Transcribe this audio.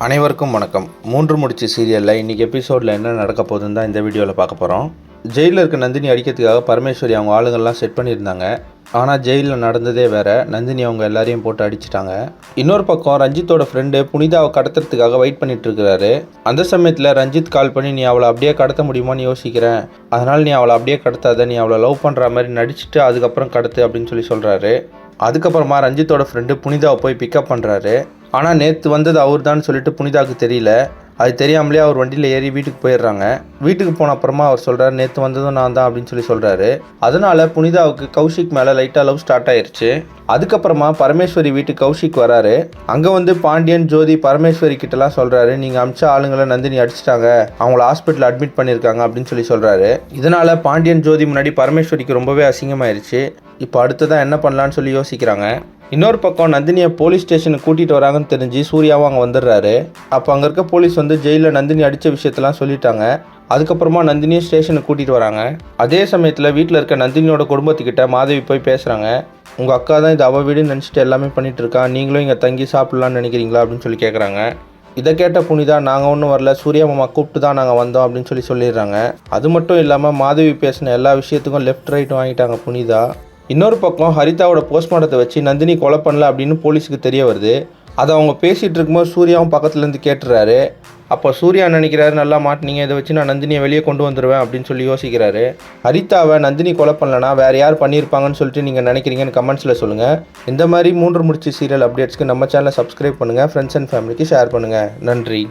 அனைவருக்கும் வணக்கம். மூன்று முடிச்சு சீரியலில் இன்றைக்கி எபிசோடில் என்ன நடக்க போகுதுன்னு தான் இந்த வீடியோவில் பார்க்க போகிறோம். ஜெயிலில் இருக்க நந்தினி அடிக்கிறதுக்காக பரமேஸ்வரி அவங்க ஆளுங்கள்லாம் செட் பண்ணியிருந்தாங்க. ஆனால் ஜெயிலில் நடந்ததே வேறு. நந்தினி அவங்க எல்லாரையும் போட்டு அடிச்சிட்டாங்க. இன்னொரு பக்கம் ரஞ்சித்தோட ஃப்ரெண்டு புனிதாவை கடத்துறதுக்காக வெயிட் பண்ணிட்டு இருக்கிறாரு. அந்த சமயத்தில் ரஞ்சித் கால் பண்ணி நீ அவளை அப்படியே கடத்த முடியுமான்னு யோசிக்கிறேன், அதனால் நீ அவளை அப்படியே கடத்தாத, நீ அவளை லவ் பண்ணுற மாதிரி நடிச்சுட்டு அதுக்கப்புறம் கடத்து அப்படின்னு சொல்கிறாரு. அதுக்கப்புறமா ரஞ்சித்தோட ஃப்ரெண்டு புனிதாவை போய் பிக்கப் பண்ணுறாரு. ஆனால் நேற்று வந்தது அவர் தான் சொல்லிட்டு புனிதாவுக்கு தெரியல. அது தெரியாமலே அவர் வண்டியில் ஏறி வீட்டுக்கு போயிடுறாங்க. வீட்டுக்கு போன அப்புறமா அவர் சொல்கிறார் நேற்று வந்ததும் நான் தான் அப்படின்னு சொல்கிறாரு. அதனால் புனிதாவுக்கு கௌஷிக் மேலே லைட்டாக லவ் ஸ்டார்ட் ஆயிடுச்சு. அதுக்கப்புறமா பரமேஸ்வரி வீட்டுக்கு கௌஷிக் வராரு. அங்கே வந்து பாண்டியன் ஜோதி பரமேஸ்வரி கிட்டலாம் சொல்கிறாரு, நீங்கள் அமிச்ச ஆளுங்களை நந்தினி அடிச்சிட்டாங்க, அவங்கள ஹாஸ்பிட்டலில் அட்மிட் பண்ணியிருக்காங்க அப்படின்னு சொல்கிறாரு. இதனால் பாண்டியன் ஜோதி முன்னாடி பரமேஸ்வரிக்கு ரொம்பவே அசிங்கமாயிருச்சு. இப்போ அடுத்ததான் என்ன பண்ணலான்னு சொல்லி யோசிக்கிறாங்க. இன்னொரு பக்கம் நந்தினியை போலீஸ் ஸ்டேஷனுக்கு கூட்டிகிட்டு வராங்கன்னு தெரிஞ்சு சூர்யாவும் அங்கே வந்துடுறாரு. அப்போ அங்கே இருக்க போலீஸ் வந்து ஜெயிலில் நந்தினி அடித்த விஷயத்தெல்லாம் சொல்லிட்டாங்க. அதுக்கப்புறமா நந்தினியை ஸ்டேஷனுக்கு கூட்டிகிட்டு வராங்க. அதே சமயத்தில் வீட்டில் இருக்க நந்தினியோட குடும்பத்துக்கிட்ட மாதவி போய் பேசுகிறாங்க. உங்கள் அக்கா தான் இது அவள் வீடுன்னு நினச்சிட்டு எல்லாமே பண்ணிகிட்டு இருக்கா, நீங்களும் இங்கே தங்கி சாப்பிட்லான்னு நினைக்கிறீங்களா அப்படின்னு கேட்குறாங்க. இதை கேட்ட புனிதா நாங்கள் ஒன்றும் வரல, சூர்யா மாமா கூப்பிட்டு தான் நாங்கள் வந்தோம் அப்படின்னு சொல்லிடுறாங்க. அது மட்டும் இல்லாமல் மாதவி பேசின எல்லா விஷயத்துக்கும் லெஃப்ட் ரைட் வாங்கிட்டாங்க புனிதா. இன்னொரு பக்கம் ஹரிதாவோட போஸ்ட்மார்ட்டத்தை வச்சு நந்தினி கொலை பண்ணல அப்படின்னு போலீஸுக்கு தெரிய வருது. அதை அவங்க பேசிகிட்டு இருக்கும்போது சூர்யாவும் பக்கத்துலேருந்து கேட்டுறாரு. அப்போ சூர்யா நினைக்கிறாரு, நல்லா மாட்டினீங்க, இதை வச்சு நான் நந்தினியை வெளியே கொண்டு வந்துடுவேன் அப்படின்னு யோசிக்கிறாரு. ஹரிதாவை நந்தினி கொலை பண்ணலனா வேறு யார் பண்ணியிருப்பாங்கன்னு சொல்லிட்டு நீங்கள் நினைக்கிறீங்கன்னு கமெண்ட்ஸில் சொல்லுங்கள். இந்த மாதிரி மூன்று முடிச்சு சீரியல் அப்டேட்ஸ்க்கு நம்ம சேனலை சப்ஸ்கிரைப் பண்ணுங்கள், ஃப்ரெண்ட்ஸ் அண்ட் ஃபேமிலிக்கு ஷேர் பண்ணுங்கள். நன்றி.